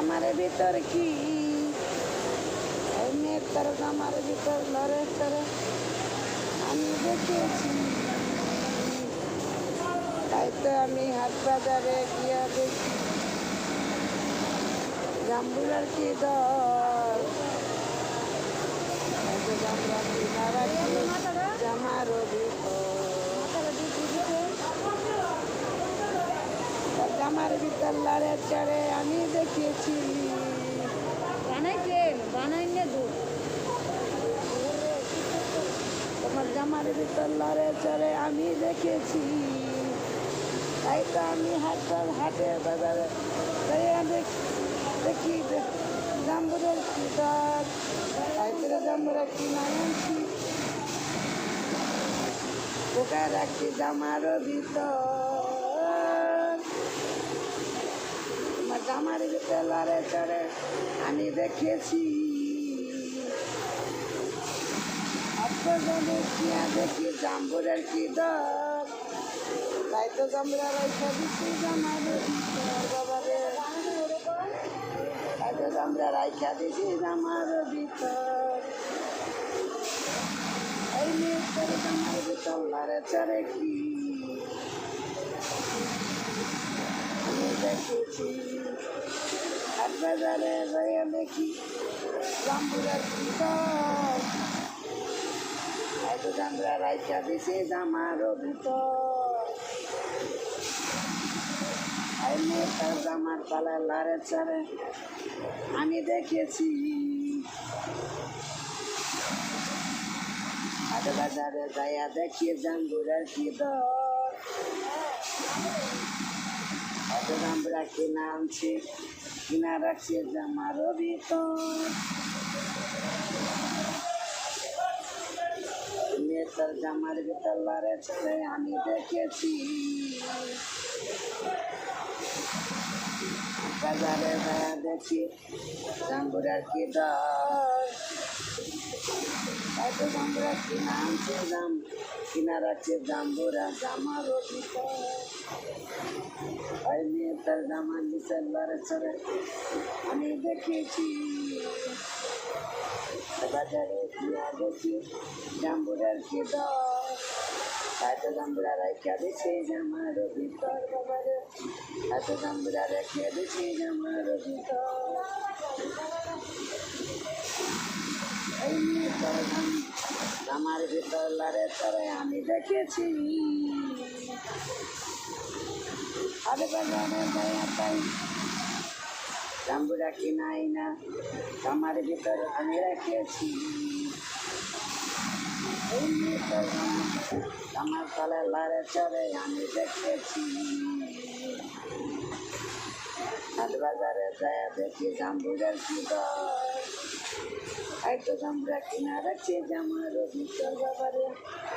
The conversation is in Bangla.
জামার ভিতর কি এই মেয়ের তার জামার ভিতর লড়ে চড়ে আমি দেখেছি। তাই তো আমি হাট বাজারে গিয়া দেখি জাম্বুরার কি দর। আমরা কিনা রাখি জামারও জামার ভিতর লড়ে চড়ে আমি দেখেছি। বানাইলে দুধ তোমার জামার ভিতর লড়ে চড়ে আমি দেখেছি। তাই তো আমি হাটে বাজারে দেখি জাম্বুরের কি দর। তাই তো জাম্বুরা কিনা আনছি ঢোকা রাখছি জামারও ভিতর। তোমার জামার ভিতর লড়ে চড়ে আমি দেখেছি। দেখি জাম্বুরের কি দর। তাই তো জাম্বুরা রাইখা দিচ্ছি জামারও ভিতর বাবারে। তাই তো জাম্বুরা রাইখা দিচ্ছি জামারও ভিতর। এই মেয়ের তোর জামার ভিতর লড়ে চড়ে কি আমি দেখেছি। হাট বাজারে যাইয়া দেখি জাম্বুরার কি দর। তাই তো জাম্বুরা রাইখা দিছি জামারও ভিতর। এই মেয়ের তোর জামার তলায় লড়ে চড়ে আমি দেখেছি। হাট বাজারে যাইয়া দেখি জাম্বুরার কি দর। হয়তো জাম্বুরা কিনা আনছি কিনা রাখছি জামারও ভিতর। মেয়ে তার জামার ভিতর লড়ে চড়ে আমি দেখেছি। বাজারে যাইয়া দেখি জাম্বুরার কি দর। তাই তো জাম্বুরা কিনা আনছি কিনা রাখছি জাম্বুরা জামারও ভিতর। ওই মেয়ে তার জামার ভিতর লড়ে চড়ে আমি দেখেছি। বাজারে গিয়া দেখি জাম্বুরার কি দর। তাই তো জাম্বুরা রাইখা দিছি জামারও ভিতর বাবারে। তাই তো জাম্বুরা রেখে দিছি জামারও ভিতর। এই মেয়ে তার জামার ভিতর লড়ে চড়ে আমি দেখেছি। হাট বাজারে যাইয়া তাই জাম্বুরা কিনাই না জামার ভিতর আমি রেখেছি। এই মেয়ে তার জামার তলায় লড়ে চড়ে আমি দেখেছি। হাট বাজারে যাইয়া দেখি জাম্বুরার কি দর। তাই তো জাম্বুরা কিনা রাখছি জামারও ভিতর বাবারে।